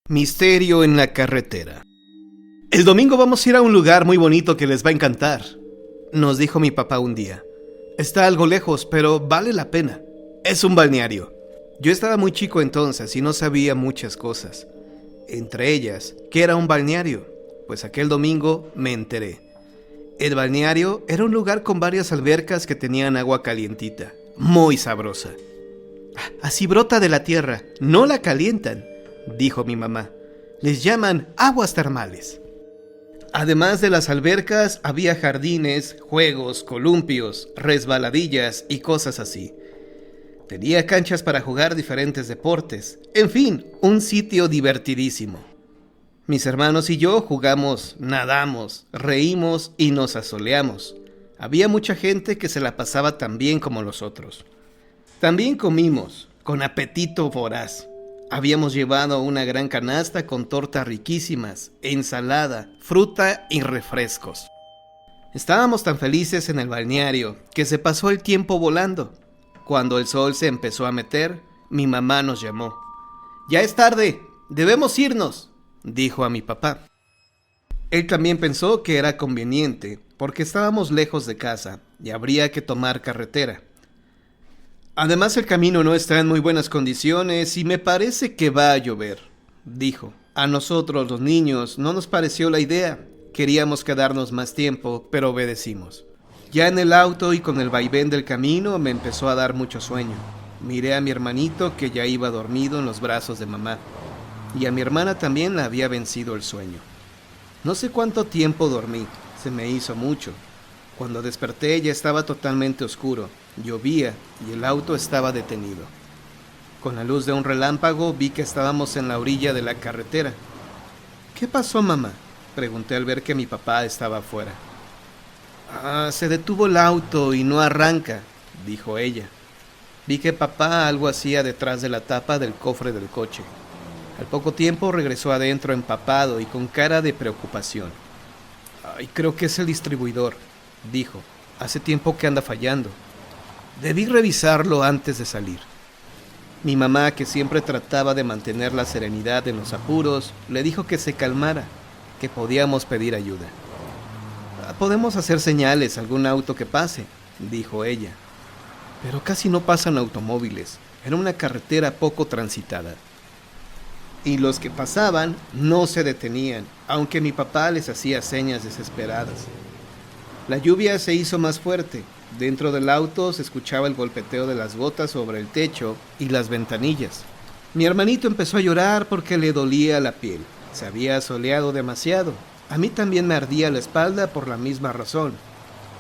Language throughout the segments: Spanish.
Misterio en la carretera. El domingo vamos a ir a un lugar muy bonito que les va a encantar, nos dijo mi papá un día. Está algo lejos, pero vale la pena. Es un balneario. Yo estaba muy chico entonces y no sabía muchas cosas. Entre ellas, que era un balneario, pues aquel domingo me enteré. El balneario era un lugar con varias albercas que tenían agua calientita, muy sabrosa. Así brota de la tierra, no la calientan, dijo mi mamá. Les llaman aguas termales. Además de las albercas, había jardines, juegos, columpios, resbaladillas y cosas así. Tenía canchas para jugar diferentes deportes. En fin, un sitio divertidísimo. Mis hermanos y yo jugamos, nadamos, reímos y nos asoleamos. Había mucha gente que se la pasaba tan bien como nosotros. También comimos, con apetito voraz. Habíamos llevado una gran canasta con tortas riquísimas, ensalada, fruta y refrescos. Estábamos tan felices en el balneario que se pasó el tiempo volando. Cuando el sol se empezó a meter, mi mamá nos llamó. «Ya es tarde, debemos irnos», dijo a mi papá. Él también pensó que era conveniente, porque estábamos lejos de casa y habría que tomar carretera. Además, el camino no está en muy buenas condiciones y me parece que va a llover, dijo. A nosotros, los niños, no nos pareció la idea. Queríamos quedarnos más tiempo, pero obedecimos. Ya en el auto y con el vaivén del camino me empezó a dar mucho sueño. Miré a mi hermanito que ya iba dormido en los brazos de mamá. Y a mi hermana también la había vencido el sueño. No sé cuánto tiempo dormí, se me hizo mucho. Cuando desperté ya estaba totalmente oscuro, llovía y el auto estaba detenido. Con la luz de un relámpago vi que estábamos en la orilla de la carretera. «¿Qué pasó, mamá?», pregunté al ver que mi papá estaba afuera. Se detuvo el auto y no arranca», dijo ella. Vi que papá algo hacía detrás de la tapa del cofre del coche. Al poco tiempo regresó adentro empapado y con cara de preocupación. «Creo que es el distribuidor», dijo. «Hace tiempo que anda fallando. Debí revisarlo antes de salir». Mi mamá, que siempre trataba de mantener la serenidad en los apuros, le dijo que se calmara, que podíamos pedir ayuda. «Podemos hacer señales a algún auto que pase», dijo ella. Pero casi no pasan automóviles. Era una carretera poco transitada. Y los que pasaban no se detenían, aunque mi papá les hacía señas desesperadas. La lluvia se hizo más fuerte. Dentro del auto se escuchaba el golpeteo de las gotas sobre el techo y las ventanillas. Mi hermanito empezó a llorar porque le dolía la piel. Se había soleado demasiado. A mí también me ardía la espalda por la misma razón.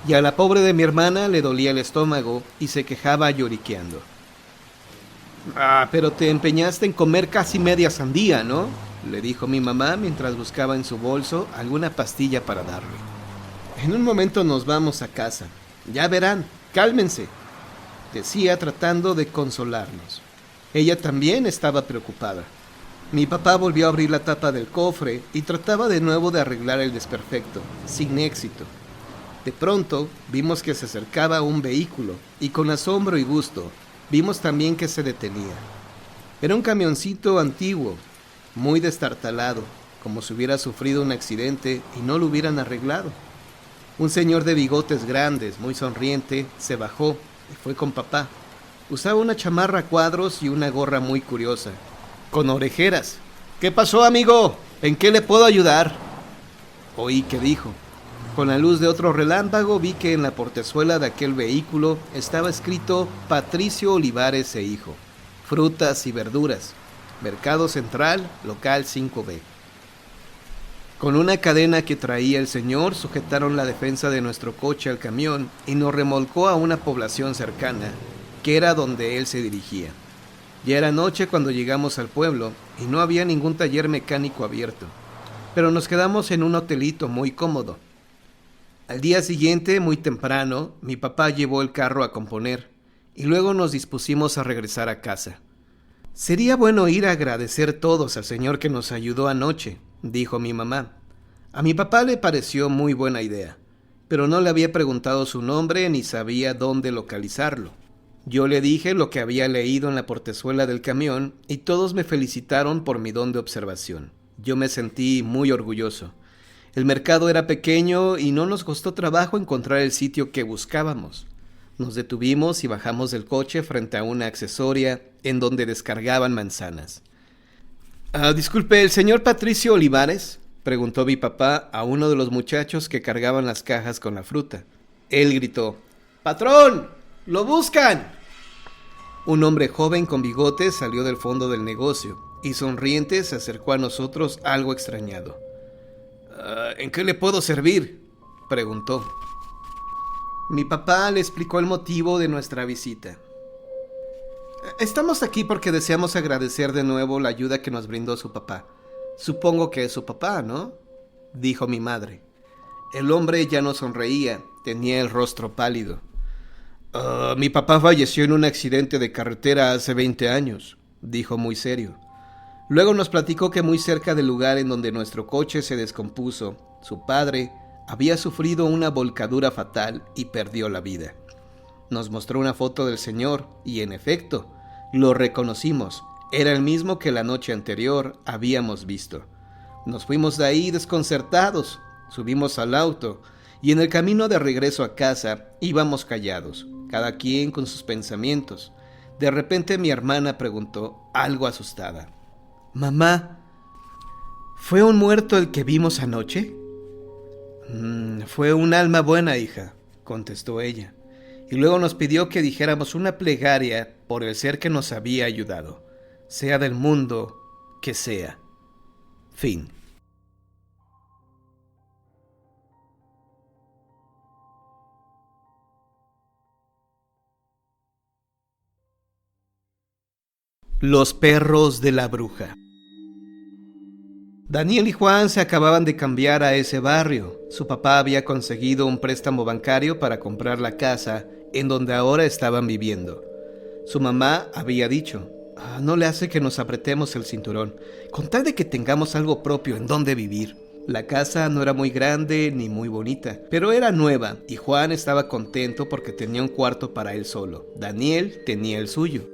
Y a la pobre de mi hermana le dolía el estómago y se quejaba lloriqueando. «Pero te empeñaste en comer casi media sandía, ¿no?», le dijo mi mamá mientras buscaba en su bolso alguna pastilla para darle. «En un momento nos vamos a casa. Ya verán, cálmense», decía tratando de consolarnos. Ella también estaba preocupada. Mi papá volvió a abrir la tapa del cofre y trataba de nuevo de arreglar el desperfecto, sin éxito. De pronto vimos que se acercaba un vehículo y con asombro y gusto vimos también que se detenía. Era un camioncito antiguo, muy destartalado, como si hubiera sufrido un accidente y no lo hubieran arreglado. Un señor de bigotes grandes, muy sonriente, se bajó y fue con papá. Usaba una chamarra a cuadros y una gorra muy curiosa, con orejeras. «¿Qué pasó, amigo? ¿En qué le puedo ayudar?», oí que dijo. Con la luz de otro relámpago vi que en la portezuela de aquel vehículo estaba escrito Patricio Olivares e Hijo, frutas y verduras, Mercado Central, local 5B. Con una cadena que traía el señor sujetaron la defensa de nuestro coche al camión y nos remolcó a una población cercana, que era donde él se dirigía. Ya era noche cuando llegamos al pueblo y no había ningún taller mecánico abierto, pero nos quedamos en un hotelito muy cómodo. Al día siguiente, muy temprano, mi papá llevó el carro a componer y luego nos dispusimos a regresar a casa. «Sería bueno ir a agradecer todos al señor que nos ayudó anoche», dijo mi mamá. A mi papá le pareció muy buena idea, pero no le había preguntado su nombre ni sabía dónde localizarlo. Yo le dije lo que había leído en la portezuela del camión y todos me felicitaron por mi don de observación. Yo me sentí muy orgulloso. El mercado era pequeño y no nos costó trabajo encontrar el sitio que buscábamos. Nos detuvimos y bajamos del coche frente a una accesoria en donde descargaban manzanas. Disculpe, ¿el señor Patricio Olivares?, preguntó mi papá a uno de los muchachos que cargaban las cajas con la fruta. Él gritó: ¡Patrón! ¡Lo buscan! Un hombre joven con bigote salió del fondo del negocio y sonriente se acercó a nosotros algo extrañado. ¿En qué le puedo servir?, preguntó. Mi papá le explicó el motivo de nuestra visita. Estamos aquí porque deseamos agradecer de nuevo la ayuda que nos brindó su papá. Supongo que es su papá, ¿no?, dijo mi madre. El hombre ya no sonreía, tenía el rostro pálido. Mi papá falleció en un accidente de carretera hace 20 años, dijo muy serio. Luego nos platicó que muy cerca del lugar en donde nuestro coche se descompuso, su padre había sufrido una volcadura fatal y perdió la vida. Nos mostró una foto del señor y, en efecto, lo reconocimos. Era el mismo que la noche anterior habíamos visto. Nos fuimos de ahí desconcertados, subimos al auto y en el camino de regreso a casa íbamos callados, cada quien con sus pensamientos. De repente mi hermana preguntó, algo asustada: «Mamá, ¿fue un muerto el que vimos anoche?» Fue un alma buena, hija», contestó ella, y luego nos pidió que dijéramos una plegaria por el ser que nos había ayudado, sea del mundo que sea. Fin. Los perros de la bruja. Daniel y Juan se acababan de cambiar a ese barrio. Su papá había conseguido un préstamo bancario para comprar la casa en donde ahora estaban viviendo. Su mamá había dicho: no le hace que nos apretemos el cinturón, con tal de que tengamos algo propio en donde vivir. La casa no era muy grande ni muy bonita, pero era nueva y Juan estaba contento porque tenía un cuarto para él solo. Daniel tenía el suyo.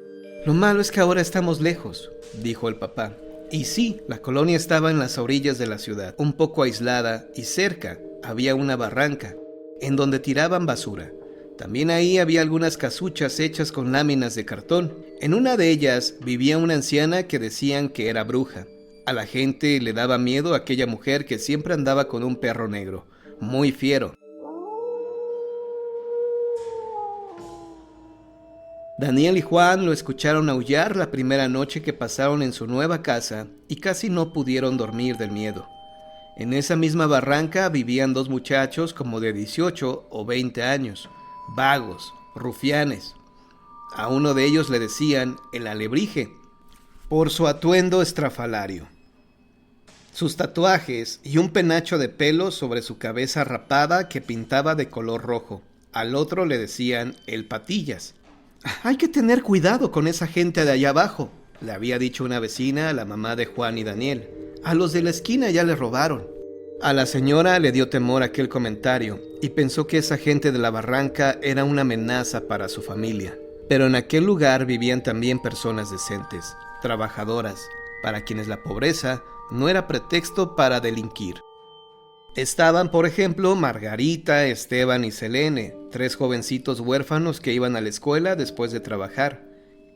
Lo malo es que ahora estamos lejos, dijo el papá. Y sí, la colonia estaba en las orillas de la ciudad, un poco aislada, y cerca había una barranca, en donde tiraban basura. También ahí había algunas casuchas hechas con láminas de cartón. En una de ellas vivía una anciana que decían que era bruja. A la gente le daba miedo aquella mujer que siempre andaba con un perro negro, muy fiero. Daniel y Juan lo escucharon aullar la primera noche que pasaron en su nueva casa y casi no pudieron dormir del miedo. En esa misma barranca vivían dos muchachos como de 18 o 20 años, vagos, rufianes. A uno de ellos le decían el Alebrije, por su atuendo estrafalario, sus tatuajes y un penacho de pelo sobre su cabeza rapada que pintaba de color rojo. Al otro le decían el Patillas. «Hay que tener cuidado con esa gente de allá abajo», le había dicho una vecina a la mamá de Juan y Daniel. «A los de la esquina ya les robaron». A la señora le dio temor aquel comentario y pensó que esa gente de la barranca era una amenaza para su familia. Pero en aquel lugar vivían también personas decentes, trabajadoras, para quienes la pobreza no era pretexto para delinquir. Estaban, por ejemplo, Margarita, Esteban y Selene, tres jovencitos huérfanos que iban a la escuela después de trabajar,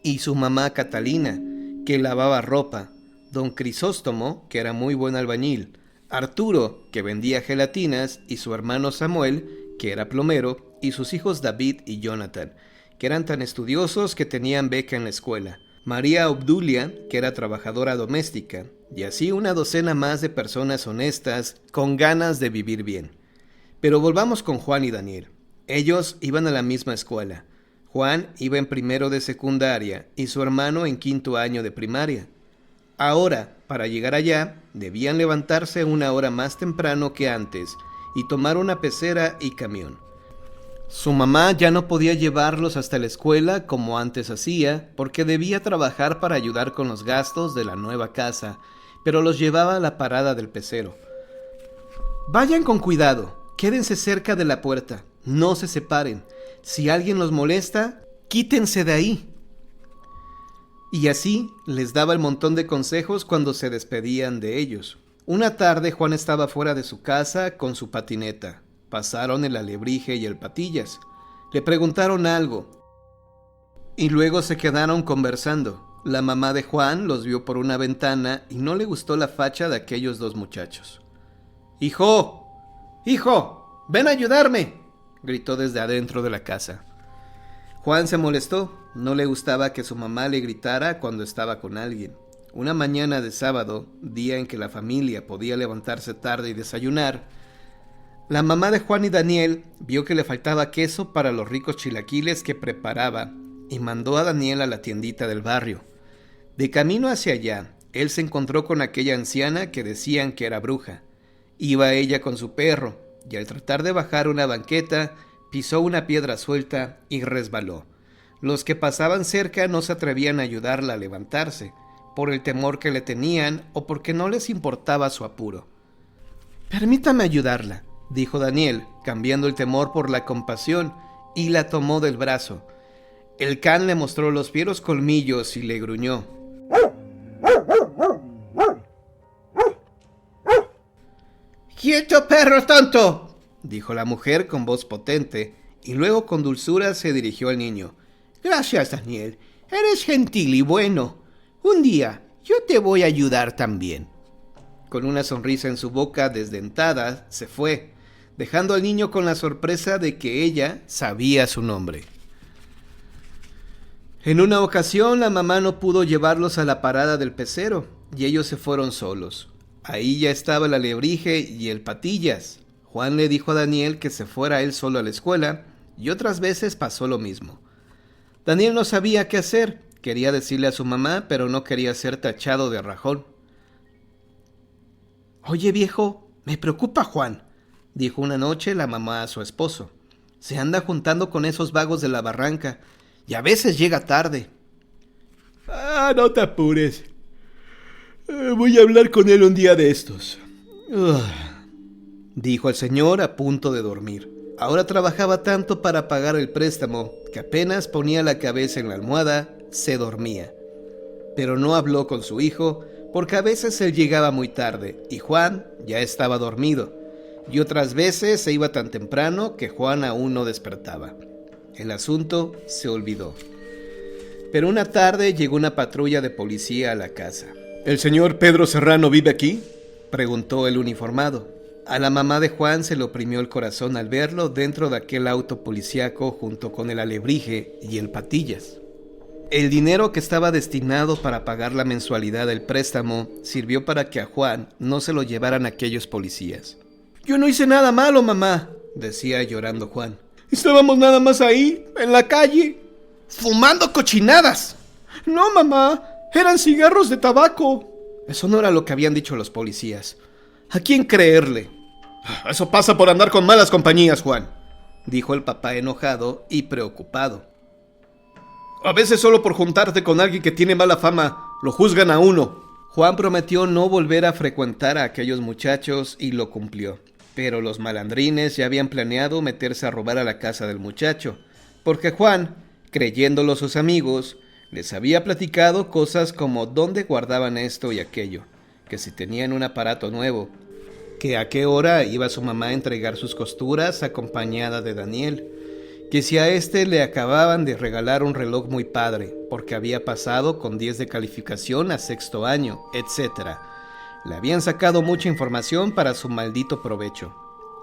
y su mamá Catalina, que lavaba ropa, don Crisóstomo, que era muy buen albañil, Arturo, que vendía gelatinas, y su hermano Samuel, que era plomero, y sus hijos David y Jonathan, que eran tan estudiosos que tenían beca en la escuela, María Obdulia, que era trabajadora doméstica, y así una docena más de personas honestas con ganas de vivir bien. Pero volvamos con Juan y Daniel. Ellos iban a la misma escuela. Juan iba en primero de secundaria y su hermano en quinto año de primaria. Ahora, para llegar allá, debían levantarse una hora más temprano que antes y tomar una pecera y camión. Su mamá ya no podía llevarlos hasta la escuela como antes hacía, porque debía trabajar para ayudar con los gastos de la nueva casa, pero los llevaba a la parada del pecero. «Vayan con cuidado, quédense cerca de la puerta, no se separen. Si alguien los molesta, Quítense de ahí. Y así les daba el montón de consejos cuando se despedían de ellos. Una tarde Juan estaba fuera de su casa con su patineta. Pasaron el Alebrije y el Patillas. Le preguntaron algo y luego se quedaron conversando. La mamá de Juan los vio por una ventana y no le gustó la facha de aquellos dos muchachos. ¡Hijo! ¡Hijo! ¡Ven a ayudarme!, gritó desde adentro de la casa. Juan se molestó. No le gustaba que su mamá le gritara cuando estaba con alguien. Una mañana de sábado, día en que la familia podía levantarse tarde y desayunar, la mamá de Juan y Daniel vio que le faltaba queso para los ricos chilaquiles que preparaba y mandó a Daniel a la tiendita del barrio. De camino hacia allá, él se encontró con aquella anciana que decían que era bruja. Iba ella con su perro y al tratar de bajar una banqueta, pisó una piedra suelta y resbaló. Los que pasaban cerca no se atrevían a ayudarla a levantarse, por el temor que le tenían o porque no les importaba su apuro. «Permítame ayudarla», dijo Daniel, cambiando el temor por la compasión, y la tomó del brazo. El can le mostró los fieros colmillos y le gruñó. «¡Quieto, perro tonto!», dijo la mujer con voz potente, y luego con dulzura se dirigió al niño. «Gracias, Daniel. Eres gentil y bueno. Un día yo te voy a ayudar también». Con una sonrisa en su boca desdentada, se fue, dejando al niño con la sorpresa de que ella sabía su nombre. En una ocasión, la mamá no pudo llevarlos a la parada del pecero, y ellos se fueron solos. Ahí ya estaba el Alebrije y el Patillas. Juan le dijo a Daniel que se fuera él solo a la escuela, y otras veces pasó lo mismo. Daniel no sabía qué hacer. Quería decirle a su mamá, pero no quería ser tachado de rajón. «Oye, viejo, me preocupa Juan», dijo una noche la mamá a su esposo. «Se anda juntando con esos vagos de la barranca y a veces llega tarde». No te apures. Voy a hablar con él un día de estos», dijo el señor a punto de dormir. Ahora trabajaba tanto para pagar el préstamo que apenas ponía la cabeza en la almohada, se dormía. Pero no habló con su hijo porque a veces él llegaba muy tarde y Juan ya estaba dormido, y otras veces se iba tan temprano que Juan aún no despertaba. El asunto se olvidó. Pero una tarde llegó una patrulla de policía a la casa. «¿El señor Pedro Serrano vive aquí?», preguntó el uniformado. A la mamá de Juan se le oprimió el corazón al verlo dentro de aquel auto policíaco junto con el Alebrije y el Patillas. El dinero que estaba destinado para pagar la mensualidad del préstamo sirvió para que a Juan no se lo llevaran aquellos policías. «Yo no hice nada malo, mamá», decía llorando Juan. «Estábamos nada más ahí, en la calle, fumando cochinadas». «No, mamá, eran cigarros de tabaco». Eso no era lo que habían dicho los policías. ¿A quién creerle? «Eso pasa por andar con malas compañías, Juan», dijo el papá enojado y preocupado. «A veces solo por juntarte con alguien que tiene mala fama, lo juzgan a uno». Juan prometió no volver a frecuentar a aquellos muchachos y lo cumplió. Pero los malandrines ya habían planeado meterse a robar a la casa del muchacho, porque Juan, creyéndolo sus amigos, les había platicado cosas como dónde guardaban esto y aquello, que si tenían un aparato nuevo, que a qué hora iba su mamá a entregar sus costuras acompañada de Daniel, que si a este le acababan de regalar un reloj muy padre, porque había pasado con 10 de calificación a 6º año, etc. Le habían sacado mucha información para su maldito provecho.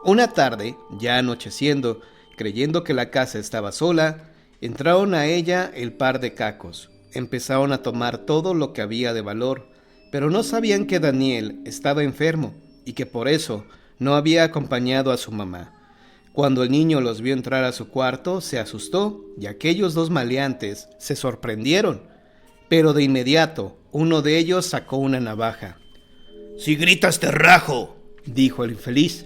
Una tarde, ya anocheciendo, creyendo que la casa estaba sola, entraron a ella el par de cacos. Empezaron a tomar todo lo que había de valor, pero no sabían que Daniel estaba enfermo y que por eso no había acompañado a su mamá. Cuando el niño los vio entrar a su cuarto, se asustó y aquellos dos maleantes se sorprendieron. Pero de inmediato, uno de ellos sacó una navaja. «Si gritas te rajo», dijo el infeliz.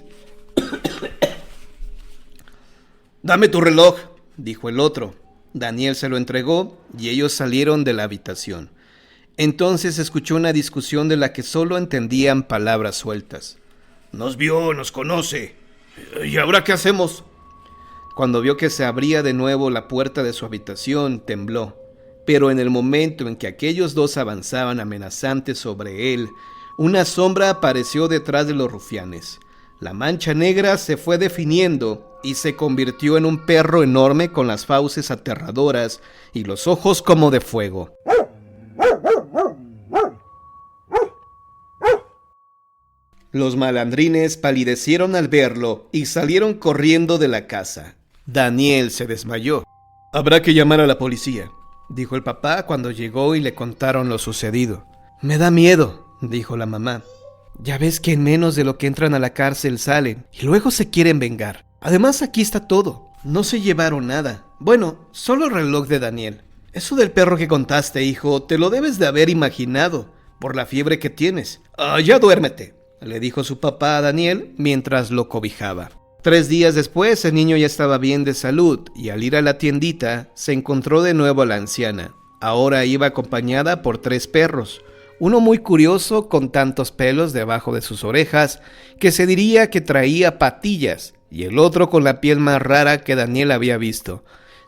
«Dame tu reloj», dijo el otro. Daniel se lo entregó y ellos salieron de la habitación. Entonces escuchó una discusión de la que solo entendían palabras sueltas. «Nos vio, nos conoce. ¿Y ahora qué hacemos?». Cuando vio que se abría de nuevo la puerta de su habitación, tembló. Pero en el momento en que aquellos dos avanzaban amenazantes sobre él, una sombra apareció detrás de los rufianes. La mancha negra se fue definiendo y se convirtió en un perro enorme con las fauces aterradoras y los ojos como de fuego. Los malandrines palidecieron al verlo y salieron corriendo de la casa. Daniel se desmayó. «Habrá que llamar a la policía», dijo el papá cuando llegó y le contaron lo sucedido. «Me da miedo», dijo la mamá. «Ya ves que en menos de lo que entran a la cárcel salen y luego se quieren vengar. Además aquí está todo. No se llevaron nada. Bueno, solo el reloj de Daniel. Eso del perro que contaste, hijo, te lo debes de haber imaginado por la fiebre que tienes. Ya duérmete», le dijo su papá a Daniel mientras lo cobijaba. 3 días después, el niño ya estaba bien de salud y al ir a la tiendita, se encontró de nuevo a la anciana. Ahora iba acompañada por 3 perros, uno muy curioso con tantos pelos debajo de sus orejas que se diría que traía patillas, y el otro con la piel más rara que Daniel había visto.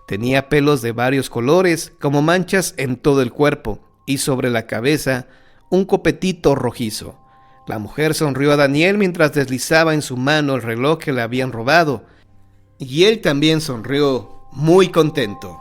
Tenía pelos de varios colores, como manchas en todo el cuerpo, y sobre la cabeza un copetito rojizo. La mujer sonrió a Daniel mientras deslizaba en su mano el reloj que le habían robado, y él también sonrió, muy contento.